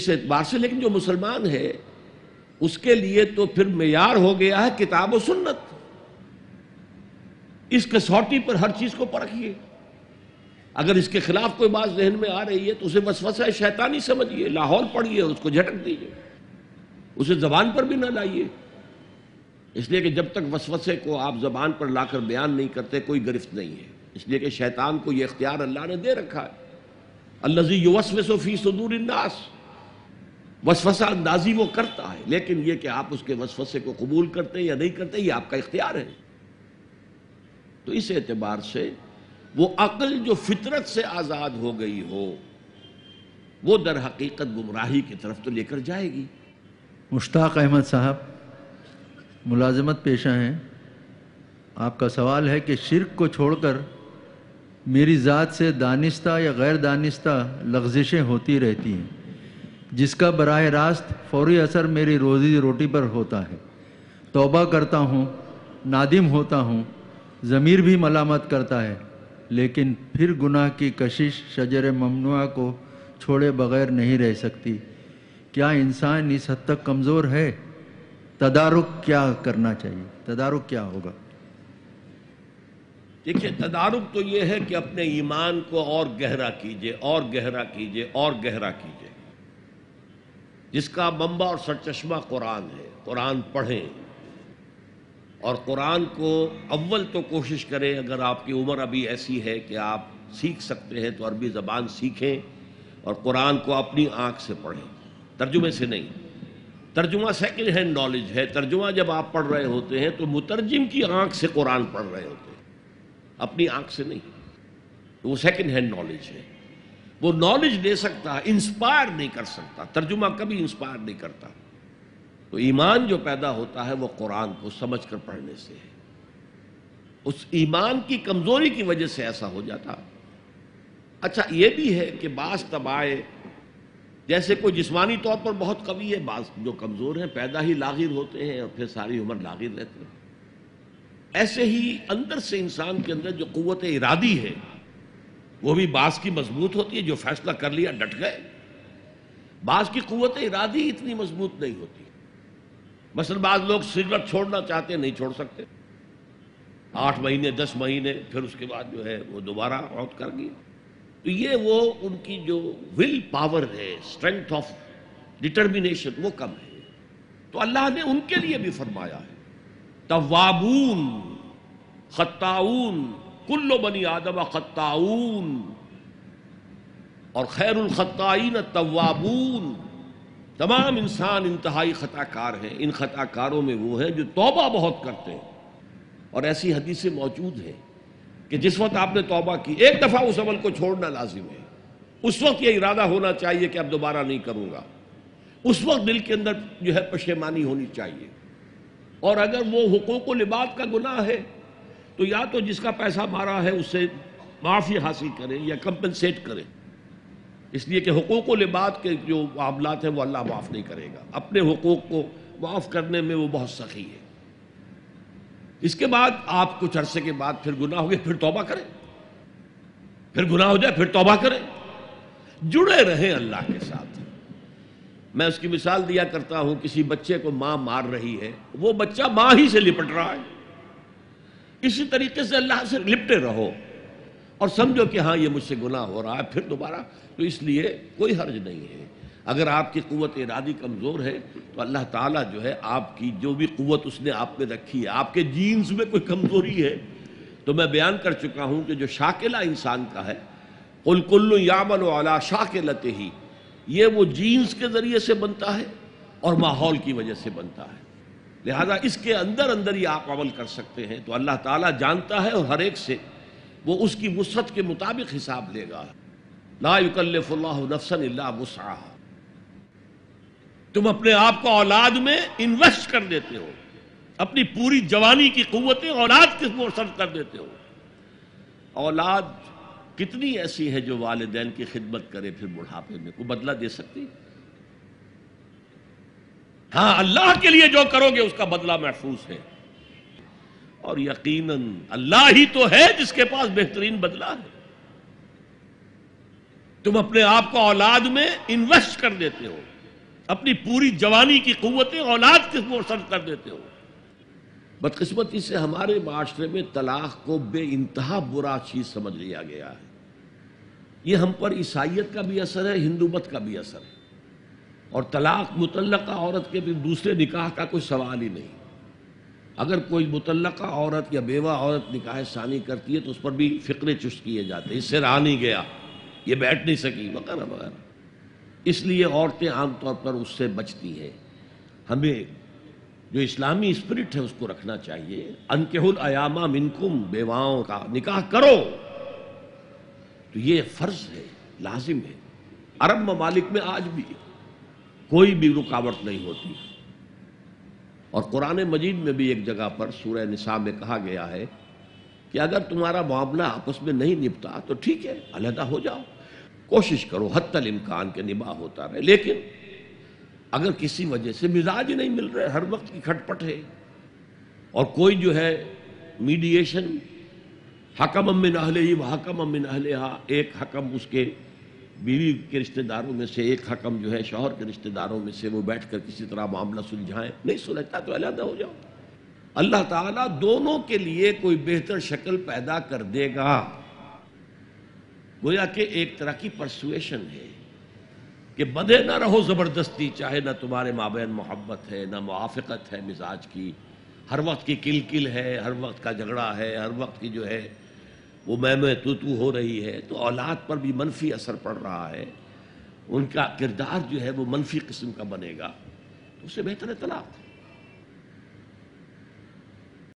اس اعتبار سے لیکن جو مسلمان ہے اس کے لیے تو پھر معیار ہو گیا ہے کتاب و سنت. اس کسوٹی پر ہر چیز کو پرکھیے. اگر اس کے خلاف کوئی بات ذہن میں آ رہی ہے تو اسے وسوسہ شیطانی سمجھیے، لاہور پڑھیے، اس کو جھٹک دیجیے، اسے زبان پر بھی نہ لائیے. اس لیے کہ جب تک وسوسے کو آپ زبان پر لا کر بیان نہیں کرتے کوئی گرفت نہیں ہے. اس لیے کہ شیطان کو یہ اختیار اللہ نے دے رکھا ہے. الذی یوسوس فی صدور الناس، وسوسہ اندازی وہ کرتا ہے، لیکن یہ کہ آپ اس کے وسوسے کو قبول کرتے یا نہیں کرتے یہ آپ کا اختیار ہے. تو اس اعتبار سے وہ عقل جو فطرت سے آزاد ہو گئی ہو وہ در حقیقت گمراہی کی طرف تو لے کر جائے گی. مشتاق احمد صاحب ملازمت پیشہ ہیں. آپ کا سوال ہے کہ شرک کو چھوڑ کر میری ذات سے دانستہ یا غیر دانستہ لغزشیں ہوتی رہتی ہیں جس کا براہ راست فوری اثر میری روزی روٹی پر ہوتا ہے. توبہ کرتا ہوں، نادم ہوتا ہوں، ضمیر بھی ملامت کرتا ہے، لیکن پھر گناہ کی کشش شجر ممنوعہ کو چھوڑے بغیر نہیں رہ سکتی. کیا انسان اس حد تک کمزور ہے؟ تدارک کیا کرنا چاہیے؟ تدارک کیا ہوگا؟ دیکھیے تدارک تو یہ ہے کہ اپنے ایمان کو اور گہرا کیجئے اور گہرا کیجئے اور گہرا کیجئے. جس کا منبع اور سرچشمہ قرآن ہے، قرآن پڑھیں اور قرآن کو اول تو کوشش کریں. اگر آپ کی عمر ابھی ایسی ہے کہ آپ سیکھ سکتے ہیں تو عربی زبان سیکھیں اور قرآن کو اپنی آنکھ سے پڑھیں، ترجمے سے نہیں. ترجمہ سیکنڈ ہینڈ نالج ہے. ترجمہ جب آپ پڑھ رہے ہوتے ہیں تو مترجم کی آنکھ سے قرآن پڑھ رہے ہوتے ہیں، اپنی آنکھ سے نہیں. وہ سیکنڈ ہینڈ نالج ہے. وہ نالج دے سکتا ہے، انسپائر نہیں کر سکتا. ترجمہ کبھی انسپائر نہیں کرتا. تو ایمان جو پیدا ہوتا ہے وہ قرآن کو سمجھ کر پڑھنے سے ہے. اس ایمان کی کمزوری کی وجہ سے ایسا ہو جاتا. اچھا یہ بھی ہے کہ بعض طبائع جیسے کوئی جسمانی طور پر بہت قوی ہے، بعض جو کمزور ہیں پیدا ہی لاغر ہوتے ہیں اور پھر ساری عمر لاغر رہتے ہیں. ایسے ہی اندر سے انسان کے اندر جو قوت ارادی ہے وہ بھی بعض کی مضبوط ہوتی ہے، جو فیصلہ کر لیا ڈٹ گئے. بعض کی قوت ارادی اتنی مضبوط نہیں ہوتی. مثلا بعض لوگ سگریٹ چھوڑنا چاہتے ہیں، نہیں چھوڑ سکتے. 8 مہینے 10 مہینے پھر اس کے بعد جو ہے وہ دوبارہ عود کر گیا. تو یہ وہ ان کی جو ول پاور ہے، اسٹرینتھ آف ڈٹرمینیشن وہ کم ہے. تو اللہ نے ان کے لیے بھی فرمایا ہے توابون خطاؤون کل بنی آدم خطاؤون، اور خیر الخطائین التوابون. تمام انسان انتہائی خطا کار ہیں. ان خطا کاروں میں وہ ہیں جو توبہ بہت کرتے ہیں. اور ایسی حدیثیں موجود ہیں کہ جس وقت آپ نے توبہ کی ایک دفعہ اس عمل کو چھوڑنا لازم ہے. اس وقت یہ ارادہ ہونا چاہیے کہ اب دوبارہ نہیں کروں گا. اس وقت دل کے اندر جو ہے پشیمانی ہونی چاہیے. اور اگر وہ حقوق و لباد کا گناہ ہے تو یا تو جس کا پیسہ مارا ہے اس سے معافی حاصل کریں یا کمپنسیٹ کریں. اس لیے کہ حقوق و لباد کے جو معاملات ہیں وہ اللہ معاف نہیں کرے گا. اپنے حقوق کو معاف کرنے میں وہ بہت سخی ہے. اس کے بعد آپ کچھ عرصے کے بعد پھر گناہ ہو گئے پھر توبہ کریں، پھر گناہ ہو جائے پھر توبہ کریں. جڑے رہیں اللہ کے ساتھ. میں اس کی مثال دیا کرتا ہوں، کسی بچے کو ماں مار رہی ہے، وہ بچہ ماں ہی سے لپٹ رہا ہے. اسی طریقے سے اللہ سے لپٹے رہو اور سمجھو کہ ہاں یہ مجھ سے گناہ ہو رہا ہے، پھر دوبارہ. تو اس لیے کوئی حرج نہیں ہے. اگر آپ کی قوت ارادی کمزور ہے تو اللہ تعالیٰ جو ہے آپ کی جو بھی قوت اس نے آپ میں رکھی ہے، آپ کے جینز میں کوئی کمزوری ہے تو میں بیان کر چکا ہوں کہ جو شاکلہ انسان کا ہے قل کل یعمل علی شاکلتہ، یہ وہ جینز کے ذریعے سے بنتا ہے اور ماحول کی وجہ سے بنتا ہے. لہذا اس کے اندر اندر ہی آپ عمل کر سکتے ہیں. تو اللہ تعالیٰ جانتا ہے اور ہر ایک سے وہ اس کی وسعت کے مطابق حساب لے گا. لا یکلف اللہ نفسا الا وسعہا. تم اپنے آپ کو اولاد میں انویسٹ کر دیتے ہو، اپنی پوری جوانی کی قوتیں اولاد کے اوپر صرف کر دیتے ہو. اولاد کتنی ایسی ہے جو والدین کی خدمت کرے پھر بڑھاپے میں کوئی بدلہ دے سکتی؟ ہاں اللہ کے لیے جو کرو گے اس کا بدلہ محفوظ ہے. اور یقیناً اللہ ہی تو ہے جس کے پاس بہترین بدلہ ہے. تم اپنے آپ کو اولاد میں انویسٹ کر دیتے ہو، اپنی پوری جوانی کی قوتیں اولاد کے وہ صرف کر دیتے ہو۔ بدقسمتی سے ہمارے معاشرے میں طلاق کو بے انتہا برا چیز سمجھ لیا گیا ہے۔ یہ ہم پر عیسائیت کا بھی اثر ہے، ہندو مت کا بھی اثر ہے، اور طلاق مطلقہ عورت کے بھی دوسرے نکاح کا کوئی سوال ہی نہیں۔ اگر کوئی مطلقہ عورت یا بیوہ عورت نکاح ثانی کرتی ہے تو اس پر بھی فقرے چست کیے جاتے ہیں، اس سے رہا نہیں گیا، یہ بیٹھ نہیں سکی، وغیرہ وغیرہ۔ اس لیے عورتیں عام طور پر اس سے بچتی ہیں۔ ہمیں جو اسلامی اسپرٹ ہے اس کو رکھنا چاہیے۔ انکحوا الایام منکم، بیواؤں کا نکاح کرو، تو یہ فرض ہے، لازم ہے۔ عرب ممالک میں آج بھی کوئی بھی رکاوٹ نہیں ہوتی، اور قرآن مجید میں بھی ایک جگہ پر سورہ نساء میں کہا گیا ہے کہ اگر تمہارا معاملہ آپس میں نہیں نپٹا تو ٹھیک ہے، علیحدہ ہو جاؤ، کوشش کرو حتی الامکان کے نباہ ہوتا رہے، لیکن اگر کسی وجہ سے مزاج ہی نہیں مل رہے، ہر وقت کی کھٹ پٹ ہے، اور کوئی جو ہے میڈیشن، حکم من اہلہ و حکم من اہلہا، ایک حکم اس کے بیوی کے رشتہ داروں میں سے، ایک حکم جو ہے شوہر کے رشتہ داروں میں سے، وہ بیٹھ کر کسی طرح معاملہ سلجھائیں، نہیں سلجھتا تو علیحدہ ہو جاؤ۔ اللہ تعالیٰ دونوں کے لیے کوئی بہتر شکل پیدا کر دے گا۔ گویا کہ ایک طرح کی پرسویشن ہے کہ بدے نہ رہو زبردستی، چاہے نہ تمہارے مابین محبت ہے، نہ موافقت ہے مزاج کی، ہر وقت کی کل کل ہے، ہر وقت کا جھگڑا ہے، ہر وقت کی جو ہے وہ میں تو ہو رہی ہے، تو اولاد پر بھی منفی اثر پڑ رہا ہے، ان کا کردار جو ہے وہ منفی قسم کا بنے گا، تو اس سے بہتر ہے طلاق۔